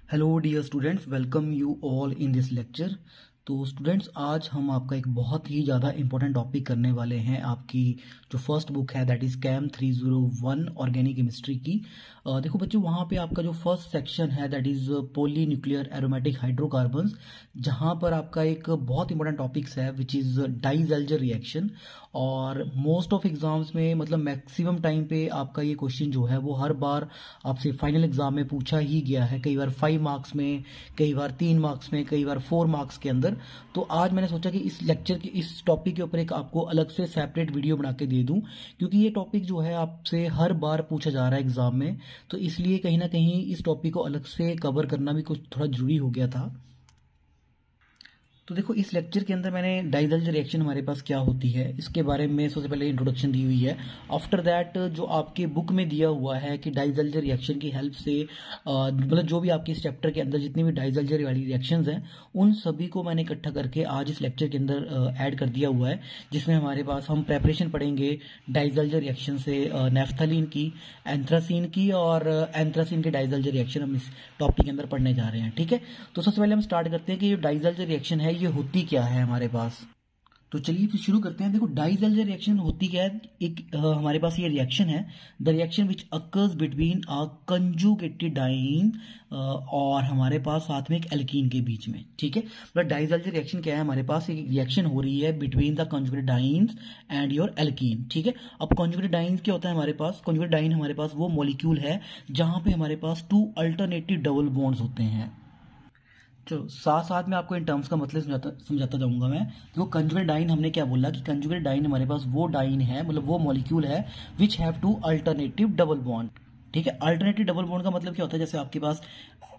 Hello dear students, welcome you all in this lecture. तो students, आज हम आपका एक बहुत ही ज़्यादा इंपॉर्टेंट टॉपिक करने वाले हैं। आपकी जो फर्स्ट बुक है that is chem 301 organic chemistry की। देखो बच्चों, वहाँ पे आपका जो फर्स्ट सेक्शन है that is polynuclear aromatic hydrocarbons, जहाँ पर आपका एक बहुत इंपॉर्टेंट टॉपिक्स है विच इज़ डाइज़ेल्जर रिएक्शन। और मोस्ट ऑफ एग्जाम्स में मतलब मैक्सिमम टाइम पे आपका ये क्वेश्चन जो है वो हर बार आपसे फाइनल एग्जाम में पूछा ही गया है। कई बार 5 मार्क्स में, कई बार 3 मार्क्स में, कई बार 4 मार्क्स के अंदर। तो आज मैंने सोचा कि इस लेक्चर के इस टॉपिक के ऊपर एक आपको अलग से सेपरेट वीडियो बना के दे दूं, क्योंकि ये टॉपिक जो है आपसे हर बार पूछा जा रहा है एग्जाम में। तो इसलिए कहीं ना कहीं इस टॉपिक को अलग से कवर करना भी कुछ थोड़ा जरूरी हो गया था। तो देखो, इस लेक्चर के अंदर मैंने डाइज़ेल्जर रिएक्शन हमारे पास क्या होती है इसके बारे में सबसे पहले इंट्रोडक्शन दी हुई है। आफ्टर दैट जो आपके बुक में दिया हुआ है कि डाइज़ेल्जर रिएक्शन की हेल्प से मतलब जो भी आपके इस चैप्टर के अंदर जितनी भी डाइज़ेल्जर वाली रिएक्शंस हैं उन सभी को मैंने इकट्ठा करके आज इस लेक्चर के अंदर ऐड कर दिया हुआ है, जिसमें हमारे पास हम प्रेपरेशन पढ़ेंगे डाइज़ेल्जर रिएक्शन से नेफ्थलीन की, एंथ्रासीन की, और एंथ्रासीन के डाइज़ेल्जर रिएक्शन हम इस टॉपिक के अंदर पढ़ने जा रहे हैं। ठीक है, तो सबसे पहले हम स्टार्ट करते हैं कि जो डाइज़ेल्जर रिएक्शन है ये होती क्या है हमारे पास। तो चलिए फिर शुरू करते हैं। देखो, डाइज़ेल्जर रिएक्शन होती क्या है। एक हमारे पास ये रिएक्शन है, the reaction which occurs between a conjugated diene और हमारे पास साथ में एक एल्कीन के बीच में। ठीक है, मतलब डाइज़ेल्जर रिएक्शन क्या है, हमारे पास एक रिएक्शन हो रही है between the conjugated dance and your alkene. ठीक है, अब कंजुगेटेड डाइन्स क्या होता है हमारे पास। कंजुगेटेड डाइन हमारे पास वो मॉलिक्यूल है जहां पे हमारे पास 2 अल्टरनेटिव डबल बॉन्ड्स होते हैं। चलो साथ साथ में आपको इन टर्म्स का मतलब समझाता जाऊंगा मैं। देखो, कंजुगेट डाइन हमने क्या बोला कि कंजुगेट डाइन हमारे पास वो डाइन है, मतलब वो मॉलिक्यूल है which have 2 alternative double bond. ठीक है, अल्टरनेटिव डबल बॉन्ड का मतलब क्या होता है, जैसे आपके पास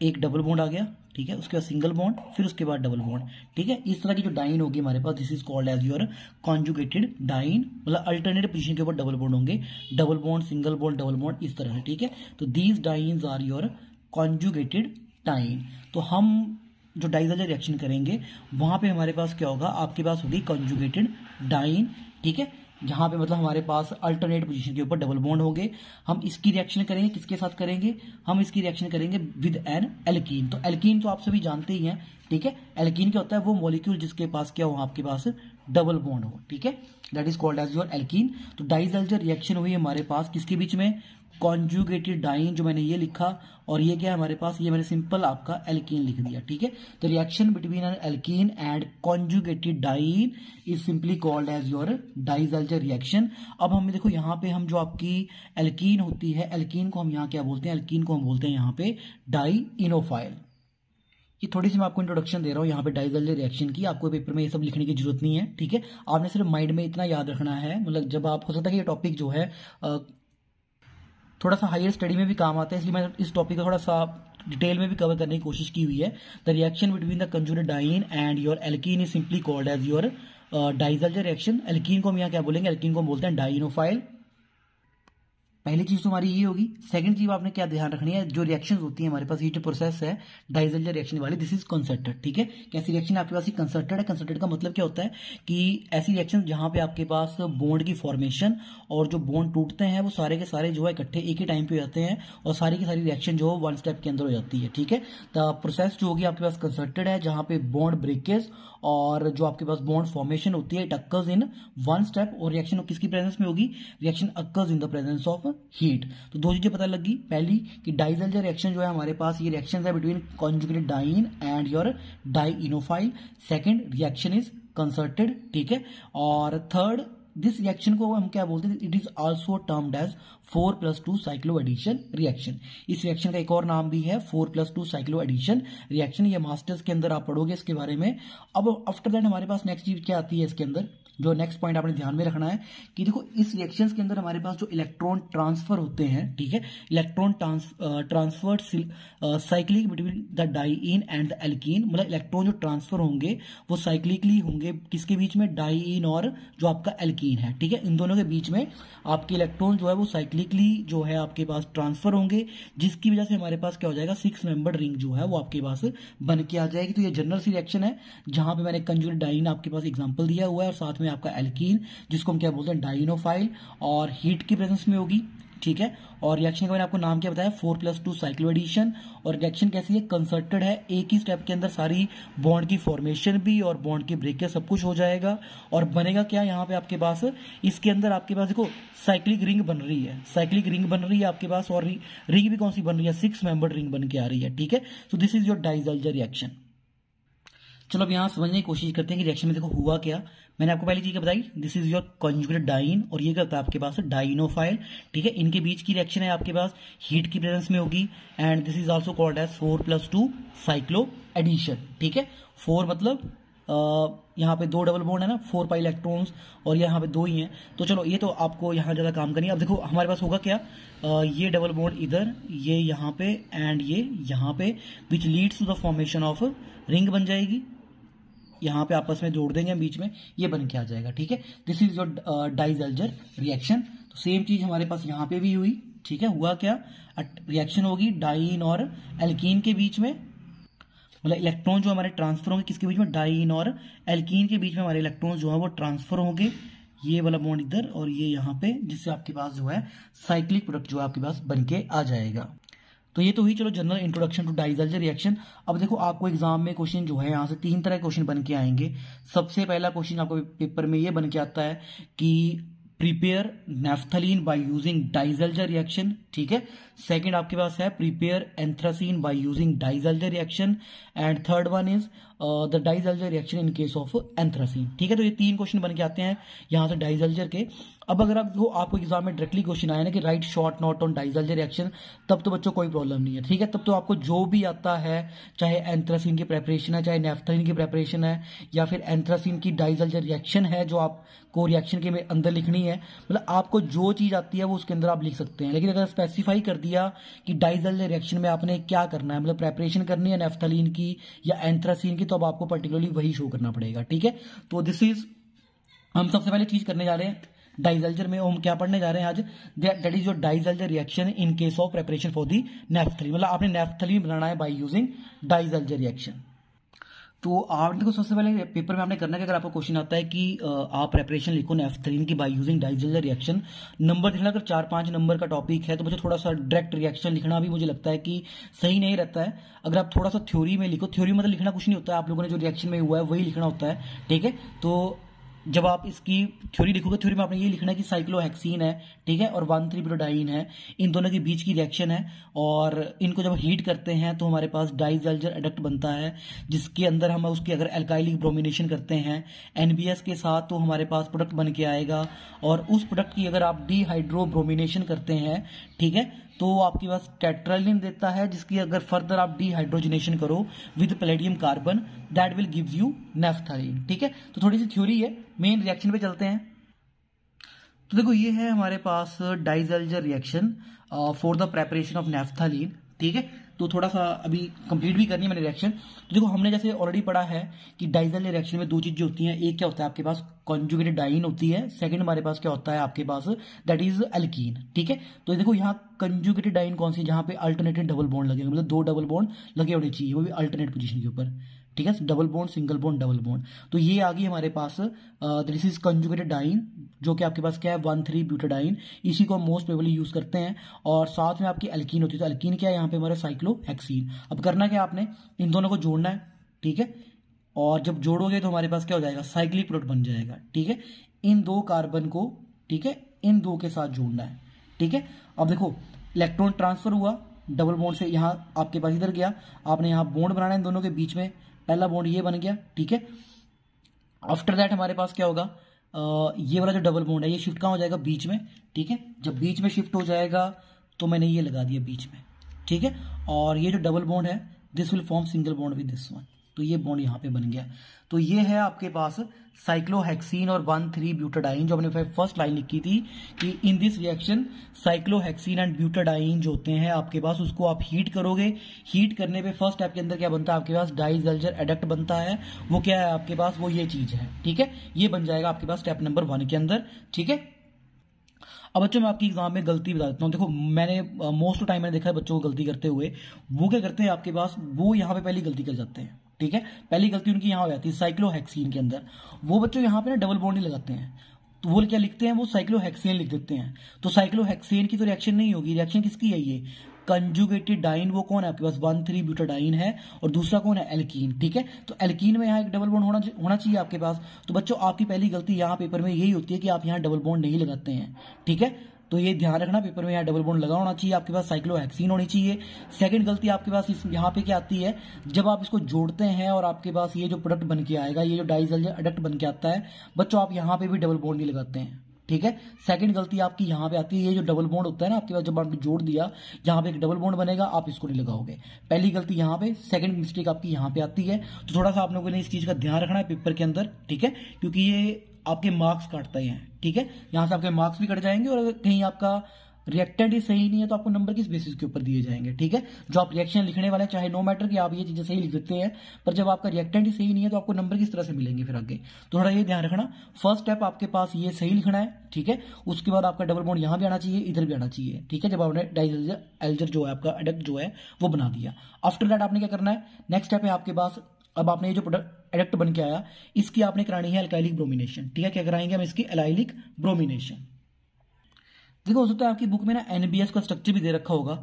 एक डबल बॉन्ड आ गया, ठीक है, उसके बाद सिंगल बॉन्ड, फिर उसके बाद डबल बॉन्ड। ठीक है, इस तरह की जो डाइन होगी हमारे पास, this is called as your conjugated diene, मतलब अल्टरनेटिव पोजीशन के ऊपर डबल बॉन्ड होंगे, double bond, single bond, double bond, इस तरह है। ठीक है, तो these dienes are your conjugated diene. तो हम जो डाइज़ेल्जर रिएक्शन करेंगे वहां पे हमारे पास क्या होगा, आपके पास होगी कंजुगेटेड डाइन। ठीक है, जहां पे मतलब हमारे पास अल्टरनेट पोजीशन के ऊपर डबल बॉन्ड होंगे। हम इसकी रिएक्शन करेंगे, किसके साथ करेंगे, हम इसकी रिएक्शन करेंगे विद एन एल्कीन। तो एल्कीन तो आप सभी जानते ही हैं। ठीक है, एल्कीन क्या होता है, वो मॉलिक्यूल जिसके पास क्या हो, आपके पास डबल बॉन्ड हो। ठीक है, that is called as your alkene. तो डाइज़ेल्जर रिएक्शन हुई हमारे पास किसके बीच में, कॉन्जुगेटेड डाइन, जो मैंने ये लिखा, और ये क्या है हमारे पास, ये मैंने सिंपल आपका एल्कीन लिख दिया। ठीक है, तो reaction between an alkene and conjugated diene is simply called as your Diels Alder reaction. अब हम देखो यहाँ पे हम जो आपकी एल्कीन होती है, एल्कीन को हम यहाँ क्या बोलते हैं, एल्कीन को हम बोलते हैं यहाँ पे डाइइनोफाइल। ये थोड़ी सी मैं आपको इंट्रोडक्शन दे रहा हूँ यहाँ पे डाइज़ेल्जर रिएक्शन की, आपको पेपर में ये सब लिखने की जरूरत नहीं है। ठीक है, आपने सिर्फ माइंड में इतना याद रखना है, मतलब जब आप, हो सकता है कि ये टॉपिक जो है थोड़ा सा हायर स्टडी में भी काम आता है, इसलिए मैं इस टॉपिक को थोड़ा सा डिटेल में भी कवर करने की कोशिश की हुई है। The reaction between the conjugated diene and your alkene is simply called as your Diels Alder reaction. Alkene को हम यहाँ क्या बोलेंगे, एल्कीन को हम बोलते हैं डाइइनोफाइल। पहली चीज तो हमारी ये होगी। सेकंड चीज आपने क्या ध्यान रखनी है, जो रिएक्शन होती है हमारे पास, ये जो प्रोसेस है डाइज़ेल्जर रिएक्शन वाली, दिस इज कंसर्टेड। ठीक है, कैसी रिएक्शन आपके पास कंसर्टेड है। कंसर्टेड का मतलब क्या होता है कि ऐसी रिएक्शन जहां पे आपके पास बॉन्ड की फॉर्मेशन और जो बॉन्ड टूटते हैं वो सारे के सारे जो है इकट्ठे एक ही टाइम पे हो जाते हैं, और सारी की सारी रिएक्शन जो है 1 स्टेप के अंदर हो जाती है। ठीक है, द प्रोसेस जो होगी आपके पास कंसर्टेड है, जहां पे बॉन्ड ब्रेकेज और जो आपके पास बॉन्ड फॉर्मेशन होती है इट अक्कर्स इन 1 स्टेप, और रिएक्शन किसकी प्रेजेंस में होगी, reaction occurs in the presence of heat. तो दो चीजें पता लगी, पहली कि डाइज़ेल्जर रिएक्शन जो है हमारे पास, ये रिएक्शन है between conjugated diene and your dienophile. Second, reaction is concerted. ठीक है, और थर्ड, दिस रिएक्शन को हम क्या बोलते हैं, it is also termed as 4+2 cycloaddition reaction. इस रिएक्शन का एक और नाम भी है 4+2 साइक्लो एडिशन रिएक्शन। ये मास्टर्स के अंदर आप पढ़ोगे इसके बारे में। अब आफ्टर दैट हमारे पास नेक्स्ट चीज क्या आती है इसके अंदर, जो नेक्स्ट पॉइंट आपने ध्यान में रखना है कि देखो, इस रिएक्शंस के अंदर हमारे पास जो इलेक्ट्रॉन ट्रांसफर होते हैं, ठीक है, electron transfer cyclic between the diene and the alkene, मतलब इलेक्ट्रॉन जो ट्रांसफर होंगे वो साइक्लिकली होंगे किसके बीच में, डाइइन और जो आपका एल्कीन है। ठीक है, इन दोनों के बीच में आपके इलेक्ट्रॉन जो है वो साइक्लिकली जो है आपके पास ट्रांसफर होंगे, जिसकी वजह से हमारे पास क्या हो जाएगा, 6 मेंबर्ड रिंग जो है वो आपके पास बन के आ जाएगी। तो ये जनरल सी रिएक्शन है, जहां पे मैंने कंजुगेटेड डाइन आपके पास एग्जांपल दिया हुआ है, और साथ में आपका एल्कीन जिसको हम क्या बोलते हैं डाइइनोफाइल, और हीट की प्रेजेंस में होगी। ठीक है। और रिएक्शन का मैंने आपको नाम क्या बताया, 4+2 साइक्लो एडिशन। और रिएक्शन कैसी है, कंसर्टेड है, एक ही स्टेप के अंदर सारी बॉन्ड की फॉर्मेशन भी और बॉन्ड की ब्रेकेज सब कुछ हो जाएगा। और बनेगा क्या यहाँ पे आपके पास, इसके अंदर आपके पास देखो साइक्लिक रिंग बन रही है, साइक्लिक रिंग बन रही है आपके पास। और रिंग भी कौन सी बन रही है, 6 मेंबर्ड रिंग बन के आ रही है, ठीक है। So this is your Diels Alder reaction. चलो अब यहाँ समझने की कोशिश करते हैं कि रिएक्शन में देखो हुआ क्या। मैंने आपको पहली चीज क्या बताई, this is your conjugated diene, और ये क्या होता है आपके पास डाइनोफाइल, ठीक है। इनके बीच की रिएक्शन है आपके पास हीट की प्रेजेंस में होगी, and this is also called as 4+2 cycloaddition, ठीक है। 4 मतलब यहाँ पे 2 डबल बॉन्ड है ना, 4 पाई इलेक्ट्रॉन्स, और यहाँ पे 2 ही हैं। तो चलो ये तो आपको यहाँ ज्यादा काम करनी है। अब देखो हमारे पास होगा क्या, ये डबल बॉन्ड इधर, ये यहाँ पे एंड ये यहाँ पे, which leads to the formation of ring बन जाएगी। यहाँ पे आपस में जोड़ देंगे बीच में, ये बन के आ जाएगा, ठीक है। This is your Diels Alder reaction. तो सेम चीज हमारे पास यहाँ पे भी हुई, ठीक है। हुआ क्या, रिएक्शन होगी डाइन और एल्कीन के बीच में, मतलब इलेक्ट्रॉन जो हमारे ट्रांसफर होंगे किसके बीच में, डाइन और एल्कीन के बीच में हमारे इलेक्ट्रॉन जो है वो ट्रांसफर होंगे, ये वाला बॉन्ड इधर और ये यहाँ पे, जिससे आपके पास जो है साइक्लिक प्रोडक्ट जो है आपके पास बन के आ जाएगा। तो ये तो हुई चलो जनरल इंट्रोडक्शन टू डाइसल्ज़र रिएक्शन। अब देखो आपको एग्जाम में क्वेश्चन जो है यहाँ से 3 तरह के क्वेश्चन बन के आएंगे। सबसे पहला क्वेश्चन आपको पेपर में ये बन के आता है कि prepare naphthalene by using Diels Alder reaction, ठीक है। सेकंड आपके पास है prepare anthracene by using Diels Alder reaction, and third one is the Diels Alder reaction in case of anthracene, ठीक है। तो ये 3 क्वेश्चन बन के आते हैं यहाँ से डाइसल्ज़र के। अब अगर आपको एग्जाम में डायरेक्टली क्वेश्चन आया ना कि write short note on Diels Alder reaction, तब तो बच्चों कोई प्रॉब्लम नहीं है, ठीक है। तब तो आपको जो भी आता है, चाहे एंथ्रासीन की प्रेपरेशन है, चाहे नेफ्थलीन की प्रेपरेशन है, या फिर एंथ्रासीन की डाइसल्ज़र रिएक्शन है जो आपको रिएक्शन के अंदर लिखनी है, मतलब आपको जो चीज आती है वो उसके अंदर आप लिख सकते हैं। लेकिन अगर स्पेसिफाई कर दिया कि डाइसल्ज़र रिएक्शन में आपने क्या करना है, मतलब प्रेपरेशन करनी है नेफ्थलीन की या एंथ्रासीन की, तो अब आपको पर्टिकुलरली वही शो करना पड़ेगा, ठीक है। तो दिस इज, हम सबसे पहले चीज करने जा रहे हैं डाइसल्ज़र में, हम क्या पढ़ने जा रहे हैं आज, that is your Diels Alder reaction in case of preparation for the naphthalene, मतलब आपने नेफ्थलीन बनाना है बाय यूजिंग डाइसल्ज़र रिएक्शन। तो आप देखो सबसे पहले पेपर में आपने करना है कि अगर आपको क्वेश्चन आता है कि आप प्रेपरेशन लिखो नेफ्थलीन की bye using Diels Alder reaction, number देखना, अगर 4-5 नंबर का टॉपिक है तो मुझे थोड़ा सा डायरेक्ट रिएक्शन लिखना भी मुझे लगता है कि सही नहीं रहता है। अगर आप थोड़ा सा थ्योरी में लिखो, थ्योरी मतलब लिखना कुछ नहीं होता है, आप लोगों ने जो रिएक्शन में हुआ है वही लिखना होता है, ठीक है। तो जब आप इसकी थ्योरी लिखोगे, थ्योरी में आपने ये लिखना है कि साइक्लोहेक्सीन है, ठीक है, और 1,3-ब्यूटाडाइन है, इन दोनों के बीच की रिएक्शन है, और इनको जब हीट करते हैं तो हमारे पास डाइसल्ज़र एडक्ट बनता है, जिसके अंदर हम उसकी अगर एल्काइलिक ब्रोमिनेशन करते हैं NBS के साथ तो हमारे पास प्रोडक्ट बन के आएगा, और उस प्रोडक्ट की अगर आप डिहाइड्रो ब्रोमिनेशन करते हैं, ठीक है, तो आपके पास टेट्रालिन देता है, जिसकी अगर फर्दर आप डिहाइड्रोजनेशन करो with palladium carbon, that will give you naphthalene, ठीक है। तो थोड़ी सी थ्योरी है, मेन रिएक्शन पे चलते हैं। तो देखो ये है हमारे पास Diels Alder reaction for the preparation of naphthalene, ठीक है। तो थोड़ा सा अभी कंप्लीट भी करनी है मैंने रिएक्शन। तो देखो हमने जैसे ऑलरेडी पढ़ा है कि डाइसल्ज़र रिएक्शन में 2 चीजें होती हैं, एक क्या होता है आपके पास कॉन्जुगेटेड डाइन होती है, सेकंड हमारे पास क्या होता है आपके पास, दैट इज एल्कीन, ठीक है। तो देखो यहाँ कंजुगेटेड डाइन कौन सी, जहां पे अल्टरनेटिव डबल बॉन्ड लगे, मतलब 2 डबल बॉन्ड लगे होने चाहिए, वो भी अल्टरनेट पोजीशन के ऊपर, ठीक है, double bond, single bond, double bond. तो ये आ गई हमारे पास दिस इज कंजुगेटेड डाइन, जो कि आपके पास क्या है 1,3-ब्यूटाडाइन, इसी को हम मोस्ट प्रोबेबली यूज करते हैं, और साथ में आपकी एल्कीन होती है। तो एल्कीन क्या है यहाँ पे हमारा साइक्लोहेक्सीन। अब करना क्या आपने, इन दोनों को जोड़ना है, ठीक है, और जब जोड़ोगे तो हमारे पास क्या हो जाएगा, साइक्लिक प्रोडक्ट बन जाएगा, ठीक है। इन 2 कार्बन को, ठीक है, इन 2 के साथ जोड़ना है, ठीक है। अब देखो इलेक्ट्रॉन ट्रांसफर हुआ डबल बॉन्ड से, यहाँ आपके पास इधर गया, आपने यहाँ बॉन्ड बनाना है इन दोनों के बीच में, पहला बॉन्ड ये बन गया, ठीक है। आफ्टर दैट हमारे पास क्या होगा, ये वाला जो डबल बॉन्ड है ये शिफ्ट कहाँ हो जाएगा, बीच में, ठीक है। जब बीच में शिफ्ट हो जाएगा तो मैंने ये लगा दिया बीच में, ठीक है, और ये जो डबल बॉन्ड है this will form single bond with this one, तो ये बॉन्ड यहाँ पे बन गया। तो ये है आपके पास साइक्लोहेक्सीन और 1,3-ब्यूटाडाइन, जो हमने फर्स्ट लाइन लिखी थी कि in this reaction cyclohexene and butadiene जो होते हैं आपके पास, उसको आप हीट करोगे, हीट करने पे फर्स्ट स्टेप के अंदर क्या बनता है आपके पास, डाइसल्ज़र एडक्ट बनता है, वो क्या है आपके पास, वो ये चीज है, ठीक है। ये बन जाएगा आपके पास स्टेप नंबर 1 के अंदर, ठीक है। अब बच्चों मैं आपकी एग्जाम में गलती बता देता हूँ। देखो मैंने मोस्ट ऑफ टाइम मैंने देखा है बच्चों को गलती करते हुए, वो क्या करते हैं आपके पास, वो यहाँ पे पहली गलती कर जाते हैं, ठीक है। पहली गलती उनकी यहाँ हो जाती है साइक्लोहेक्सीन के अंदर, वो बच्चों यहाँ पे ना डबल बॉन्ड ही लगाते हैं, तो वो क्या लिखते हैं, वो साइक्लोहेक्सेन लिख देते हैं। तो साइक्लोहेक्सेन की तो रिएक्शन नहीं होगी, रिएक्शन किसकी है, ये कंजुगेटेड डाइन, वो कौन है आपके पास 1,3-ब्यूटाडाइन है, और दूसरा कौन है, एल्कीन। ठीक है, तो एल्कीन में यहाँ एक डबल बॉन्ड होना चाहिए आपके पास। तो बच्चों आपकी पहली गलती यहाँ पेपर में यही होती है कि आप यहाँ डबल बॉन्ड नहीं लगाते हैं। ठीक है, तो ये ध्यान रखना, पेपर में यहाँ डबल बॉन्ड लगा होना चाहिए, आपके पास साइक्लोहेक्सीन होनी चाहिए। सेकंड गलती आपके पास यहाँ पे क्या आती है, जब आप इसको जोड़ते हैं और आपके पास ये जो प्रोडक्ट बन के आएगा, ये जो डाइसल्फाइड एडक्ट बन के आता है बच्चों, आप यहाँ पे भी डबल बॉन्ड नहीं लगाते हैं। ठीक है, सेकंड गलती आपकी यहाँ पे आती है, ये जो डबल बॉन्ड होता है ना आपके पास, जब आपने जोड़ दिया यहाँ पे एक डबल बॉन्ड बनेगा, आप इसको नहीं लगाओगे। पहली गलती यहाँ पे, सेकंड मिस्टेक आपकी यहाँ पे आती है। तो थोड़ा सा आप लोगों ने इस चीज का ध्यान रखना है पेपर के अंदर। ठीक है, क्योंकि ये आपके मार्क्स काटते हैं। ठीक है, यहां से आपके मार्क्स भी कट जाएंगे, और अगर कहीं आपका रिएक्टेंट ही सही नहीं है तो आपको नंबर किस बेसिस के ऊपर दिए जाएंगे। ठीक है, जो आप रिएक्शन लिखने वाले हैं, चाहे नो मैटर कि आप ये चीजें सही लिख देते हैं, पर जब आपका रिएक्टेंट ही सही नहीं है तो आपको नंबर किस तरह से मिलेंगे फिर आगे। तो थोड़ा ये ध्यान रखना, फर्स्ट स्टेप आपके पास ये सही लिखना है। ठीक है, उसके बाद आपका डबल बॉन्ड यहां भी आना चाहिए, इधर भी आना चाहिए। ठीक है, जब आपने डाइसल्फाइड जो है आपका एडक्ट जो है वो बना दिया, आफ्टर दैट आपने क्या करना है, नेक्स्ट स्टेप है आपके पास, अब आपने ये जो प्रोडक्ट एडक्ट बन के आया, इसकी आपने करानी है एल्काइलिक ब्रोमिनेशन। ठीक है, क्या कराएंगे हम, इसकी एल्काइलिक ब्रोमिनेशन। देखो, हो सकता है आपकी बुक में ना एनबीएस का स्ट्रक्चर भी दे रखा होगा।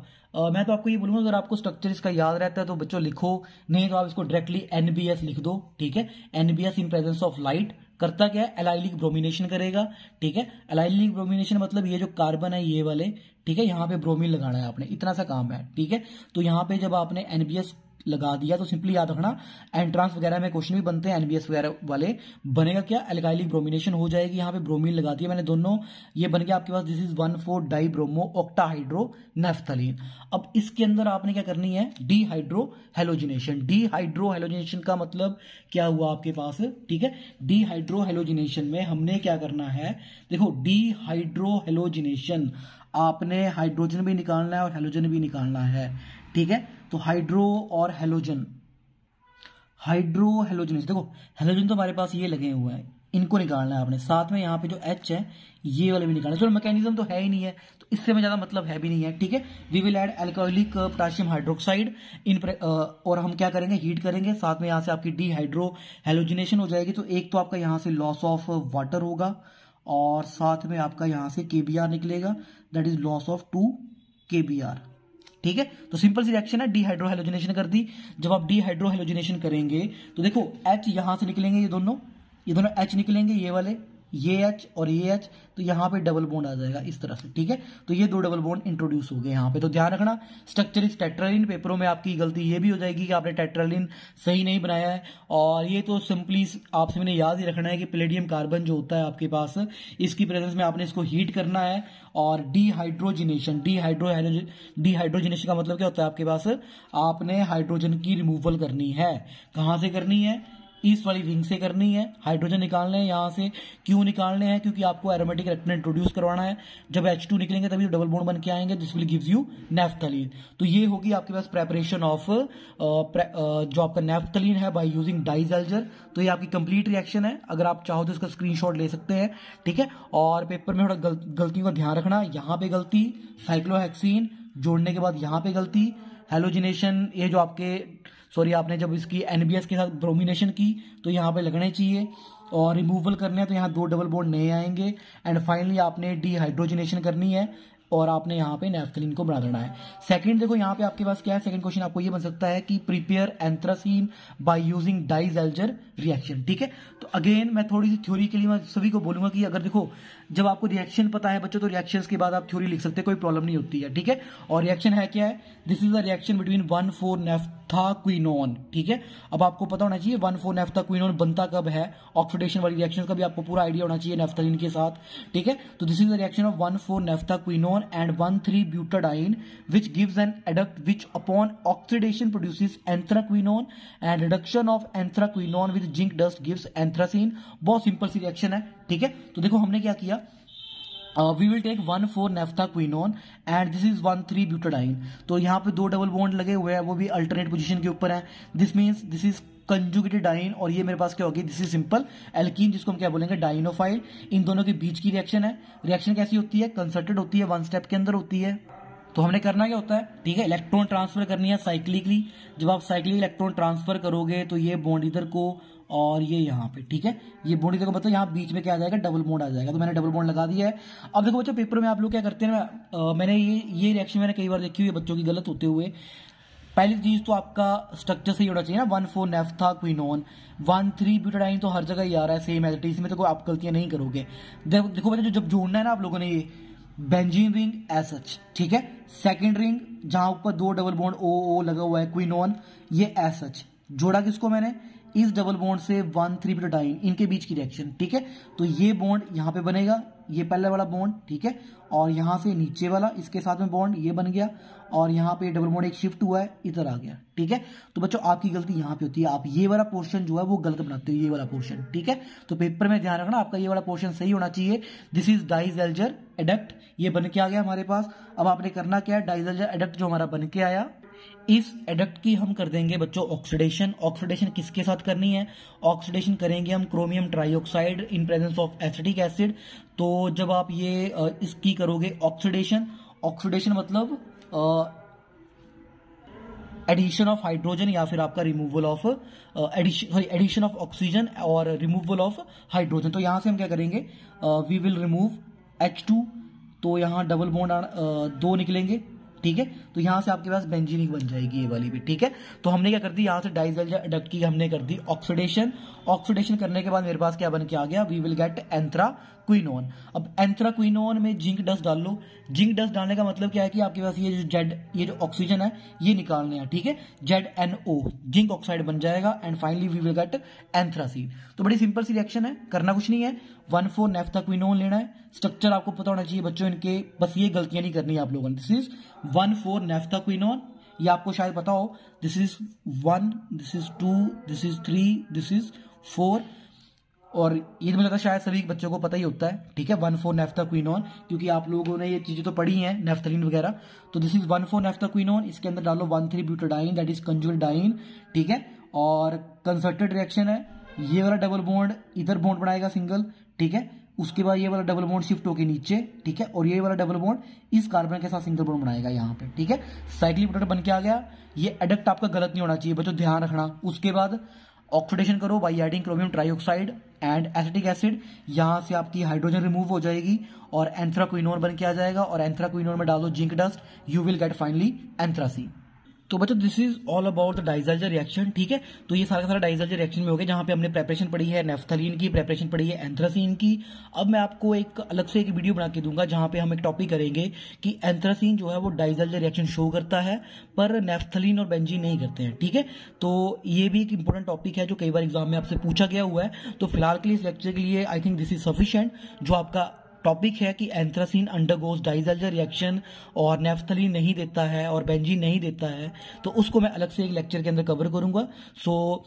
मैं तो आपको ये बोलूंगा, अगर आपको स्ट्रक्चर इसका याद रहता है तो बच्चों लिखो, नहीं तो आप इसको डायरेक्टली एनबीएस लिख दो। ठीक है, NBS in presence of light करता क्या है, एलाइलिक ब्रोमिनेशन करेगा। ठीक है, एलाइलिक ब्रोमिनेशन मतलब ये जो कार्बन है ये वाले, ठीक है, यहाँ पे ब्रोमीन लगाना है आपने, इतना सा काम है। ठीक है, तो यहाँ पे जब आपने एनबीएस लगा दिया तो सिंपली याद रखना, एंट्रांस वगैरह में क्वेश्चन भी बनते हैं एनबीएस वगैरह वाले, बनेगा क्या, एल्काइलिक ब्रोमिनेशन हो जाएगी। यहाँ पे ब्रोमीन लगा दिया मैंने दोनों, ये बन गया आपके पास, दिस इज 1,4 डाइब्रोमो ऑक्टाहाइड्रो नेफ्थलीन। अब इसके अंदर आपने क्या करनी है, डीहाइड्रो हेलोजिनेशन। डीहाइड्रो हेलोजिनेशन का मतलब क्या हुआ आपके पास, ठीक है, डीहाइड्रो हेलोजिनेशन में हमने क्या करना है, देखो डीहाइड्रो हेलोजिनेशन आपने हाइड्रोजन भी निकालना है और हेलोजन भी निकालना है। ठीक है, तो हाइड्रो और हेलोजन, हाइड्रो हेलोजन, देखो हेलोजन तो हमारे पास ये लगे हुए हैं, इनको निकालना है आपने, साथ में यहाँ पे जो H है ये वाले भी निकालना है। चलो मैकेनिज्म तो है ही नहीं है तो इससे में ज्यादा मतलब है भी नहीं है। ठीक है, we will add alcoholic potassium hydroxide in और हम क्या करेंगे, हीट करेंगे, साथ में यहाँ से आपकी डीहाइड्रो हेलोजिनेशन हो जाएगी। तो एक तो आपका यहाँ से लॉस ऑफ वाटर होगा और साथ में आपका यहाँ से KBr निकलेगा, that is loss of 2 KBr। ठीक है, तो सिंपल सी रिएक्शन है, डीहाइड्रो हेलोजिनेशन कर दी। जब आप डीहाइड्रो हेलोजिनेशन करेंगे तो देखो H यहां से निकलेंगे, ये दोनों H निकलेंगे, ये वाले, ये H और ये H, तो यहाँ पे डबल बॉन्ड आ जाएगा इस तरह से। ठीक है, तो ये 2 डबल बॉन्ड इंट्रोड्यूस हो गए यहाँ पे। तो ध्यान रखना, स्ट्रक्चर इज टेट्रालिन, पेपरों में आपकी गलती ये भी हो जाएगी कि आपने टेट्रालिन सही नहीं बनाया है। और ये तो सिंपली आपसे मैंने याद ही रखना है कि पैलेडियम कार्बन जो होता है आपके पास, इसकी प्रेजेंस में आपने इसको हीट करना है। और डीहाइड्रोजिनेशन, डीहाइड्रोजिनेशन का मतलब क्या होता है आपके पास, आपने हाइड्रोजन की रिमूवल करनी है। कहां से करनी है, इस वाली रिंग से करनी है। हाइड्रोजन निकालने हैं यहां से, क्यों निकालने हैं, क्योंकि आपको एरोमेटिक रिएक्टेंट इंट्रोड्यूस करवाना है। जब H2 निकलेंगे तभी डबल बॉन्ड बन के आएंगे, this will gives you naphthalene. तो ये होगी आपके पास प्रेपरेशन ऑफ जो आपका नेफ्थलीन है बाय यूजिंग डाइसल्फाइड। तो ये आपकी कंप्लीट रिएक्शन है, अगर आप चाहो तो इसका स्क्रीनशॉट ले सकते हैं। ठीक है, और पेपर में थोड़ा गलतियों का ध्यान रखना, यहाँ पे गलती, साइक्लोहेक्सीन जोड़ने के बाद यहाँ पे गलती, हेलोजिनेशन ये जो आपके आपने जब इसकी एनबीएस के साथ ब्रोमिनेशन की तो यहाँ पे लगने चाहिए, और रिमूवल करने हैं तो यहाँ 2 डबल बॉन्ड नए आएंगे। एंड फाइनली आपने डीहाइड्रोजिनेशन करनी है और आपने यहाँ पे नेफ्थलीन को बना देना है। सेकंड देखो यहाँ पे आपके पास क्या है, सेकंड क्वेश्चन आपको ये बन सकता है कि prepare anthracene by using disulphide reaction. ठीक है, तो अगेन मैं थोड़ी सी थ्योरी के लिए मैं सभी को बोलूंगा कि अगर देखो जब आपको रिएक्शन पता है बच्चों तो रिएक्शंस के बाद आप थ्योरी लिख सकते हैं, कोई प्रॉब्लम नहीं होती है। ठीक है, और रिएक्शन है क्या है, this is the reaction between one four naphthoquinone. ठीक है, अब आपको पता होना चाहिए 1,4-नेफ्थाक्विनोन बनता कब है, ऑक्सीडेशन वाली रिएक्शन का भी आपको पूरा आइडिया होना चाहिए नेफ्थलीन के साथ। ठीक है, तो this is the reaction of one four naphthoquinone and one three butadiene which gives an adduct which upon oxidation produces anthraquinone and reduction of anthraquinone with zinc dust gives anthracene। बहुत सिंपल सी रिएक्शन है। ठीक है, तो देखो हमने क्या किया, we will take one four naphthoquinone and this is one three butadiene. तो यहाँ पे 2 डबल बॉन्ड लगे हुए हैं, वो भी अल्टरनेट पोजीशन के ऊपर है। This means this is conjugated diene, और ये मेरे पास क्या होगी, दिस इज सिंपल एल्कीन, जिसको हम क्या बोलेंगे, डाइनोफाइल। इन दोनों के बीच की रिएक्शन है। रिएक्शन कैसी होती है, कंसर्टेड होती है, 1 स्टेप के अंदर होती है। तो हमने करना क्या होता है, ठीक है, इलेक्ट्रॉन ट्रांसफर करनी है साइक्लिकली। जब आप साइक्लिक इलेक्ट्रॉन ट्रांसफर करोगे तो ये बॉन्ड इधर को और ये यहाँ पे, ठीक है। ये बॉन्ड देखो मतलब यहाँ बीच में क्या आ जाएगा, डबल बॉन्ड आ जाएगा। तो मैंने डबल बॉन्ड लगा दिया है। अब देखो बच्चों पेपर में आप लोग क्या करते हैं ना, मैंने ये रिएक्शन मैंने कई बार देखी हुई है बच्चों की गलत होते हुए। पहली चीज तो आपका स्ट्रक्चर सही होना चाहिए ना, 1,4-नेफ्था-क्विनोन, 1,3-ब्यूटाडाइन तो हर जगह ही आ रहा है सेम एज इट इज, इसमें तो कोई आप गलतियां नहीं करोगे। देखो बच्चों जब जोड़ना है ना आप लोगों ने, ये बेंजीन रिंग एज सच, ठीक है। सेकंड रिंग जहां ऊपर 2 डबल बॉन्ड ओ लगा हुआ है, क्विनोन, ये एज सच जोड़ा। किसको मैंने, इस डबल बॉन्ड से 1,3-ब्यूटाडाइन, इनके बीच की रिएक्शन, ठीक है। तो ये बॉन्ड यहां पे बनेगा, ये पहले वाला बॉन्ड, ठीक है। और यहां से नीचे वाला इसके साथ में बॉन्ड ये बन गया, और यहाँ पे डबल बॉन्ड एक शिफ्ट हुआ है, इधर आ गया, ठीक है। तो बच्चों आपकी गलती यहाँ पे होती है, आप ये वाला पोर्शन जो है वो गलत बनाते हो, ये वाला पोर्शन, ठीक है। तो पेपर में ध्यान रखना आपका ये वाला पोर्शन सही होना चाहिए। दिस इज डाइज़ेल्जर एडक्ट, ये बन के आ गया हमारे पास। अब आपने करना क्या है, डाइज़ेल्जर एडक्ट जो हमारा बन के आया, इस एडक्ट की हम कर देंगे बच्चों ऑक्सीडेशन। ऑक्सीडेशन किसके साथ करनी है, ऑक्सीडेशन करेंगे हम chromium trioxide in presence of acetic acid. तो जब आप ये इसकी करोगे ऑक्सीडेशन मतलब एडिशन ऑफ हाइड्रोजन या फिर आपका removal of addition of oxygen और रिमूवल ऑफ हाइड्रोजन। तो यहां से हम क्या करेंगे, वी विल रिमूव H2, तो यहां डबल बॉन्ड 2 निकलेंगे, ठीक है। तो यहां से आपके पास बेंजीन बन जाएगी ये वाली भी, ठीक है। तो हमने क्या कर दी, यहां से डाइज़ेल्जर एडक्ट की हमने कर दी ऑक्सीडेशन करने के बाद मेरे पास क्या बन के आ गया, वी विल गेट एंथ्राक्विनोन। अब एंथ्राक्विनोन में जिंक डस्ट डाल लो। जिंक डस्ट डालने का मतलब क्या है कि आपके पास ये जो ऑक्सीजन है ये निकालने हैं, ठीक है। ZNO जिंक ऑक्साइड बन जाएगा, and finally we will get anthracene. तो बड़ी सिंपल सी रिएक्शन है, करना कुछ नहीं है, 1,4-नेफ्था-क्विनोन लेना है। स्ट्रक्चर आपको पता होना चाहिए बच्चों इनके, बस ये गलतियां नहीं करनी है आप लोगों ने। दिस इज 1,4-नेफ्था-क्विनोन, ये आपको शायद पता हो, this is 1, this is 2, this is 3, this is 4, और ये तो मुझे लगता है शायद सभी बच्चों को पता ही होता है, ठीक है। 1,4-नेफ्था-क्विनोन, क्योंकि आप लोगों ने ये चीजें तो पढ़ी हैं, नेफ्थलीन वगैरह। तो दिस इज 1,4-नेफ्था-क्विनोन, इसके अंदर डालो 1,3-ब्यूटाडाइन, दैट इज कंजुगेट डाइन, ठीक है। और कंसर्टेड रिएक्शन है, ये वाला डबल बॉन्ड इधर बॉन्ड बनाएगा सिंगल, ठीक है। उसके बाद ये वाला डबल बॉन्ड शिफ्ट होके नीचे, ठीक है। और ये वाला डबल बॉन्ड इस कार्बन के साथ सिंगल बॉन्ड बनाएगा यहाँ पे, ठीक है। साइक्लिक प्रोडक्ट बन के आ गया। ये एडक्ट आपका गलत नहीं होना चाहिए बच्चों, ध्यान रखना। उसके बाद ऑक्सीडेशन करो by adding chromium trioxide and acetic acid, यहां से आपकी हाइड्रोजन रिमूव हो जाएगी और एंथ्राक्विनोन बन के आ जाएगा, और एंथ्राक्विनोन में डालो zinc dust, you will get finally anthracene. तो बच्चों this is all about the Diels Alder reaction, ठीक है। तो ये सारा का सारा डाइज़ेल्जर रिएक्शन में हो गया, जहां पे हमने प्रेपरेशन पढ़ी है नेफ्थलीन की, प्रेपरेशन पढ़ी है एंथ्रासीन की। अब मैं आपको एक अलग से एक वीडियो बना के दूंगा जहां पे हम एक टॉपिक करेंगे कि एंथ्रासीन जो है वो डाइज़ेल्जर रिएक्शन शो करता है पर नेफ्थलीन और बेंजीन नहीं करते हैं, ठीक है। तो ये भी एक इंपॉर्टेंट टॉपिक है जो कई बार एग्जाम में आपसे पूछा गया हुआ है। तो फिलहाल के लिए इस लेक्चर के लिए I think this is sufficient. जो आपका टॉपिक है कि एंथ्रासीन अंडरगोज डाइज़ेल्जर रिएक्शन और नेफ्थलीन नहीं देता है और बेंजीन नहीं देता है, तो उसको मैं अलग से एक लेक्चर के अंदर कवर करूंगा। सो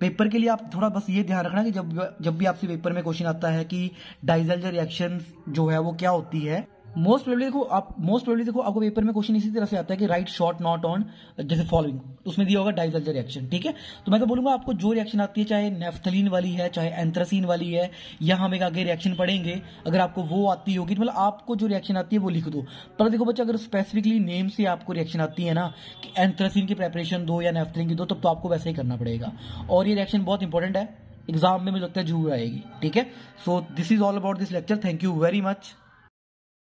पेपर के लिए आप थोड़ा बस ये ध्यान रखना कि जब भी आपसे पेपर में क्वेश्चन आता है कि डाइज़ेल्जर रिएक्शन जो है वो क्या होती है, मोस्ट प्रोबेबली देखो आपको पेपर में क्वेश्चन इसी तरह से आता है कि राइट शॉर्ट नॉट ऑन जैसे फॉलोइंग, उसमें दिया होगा डाइज़ेल्जर रिएक्शन, ठीक है। तो मैं तो बोलूंगा आपको जो रिएक्शन आती है, चाहे नेफ्थलीन वाली है चाहे एंथ्रासीन वाली है, या हम एक आगे रिएक्शन पढ़ेंगे, अगर आपको वो आती होगी तो मतलब आपको जो रिएक्शन आती है वो लिख दो। पर देखो बच्चा अगर स्पेसिफिकली नेम से आपको रिएक्शन आती है ना कि एंथ्रासीन की प्रेपरेशन दो या नेफ्थलीन की दो, तब तो आपको वैसे ही करना पड़ेगा। और ये रिएक्शन बहुत इंपॉर्टेंट है, एग्जाम में मुझे लगता है जरूर आएगी, ठीक है। So this is all about this lecture, thank you very much.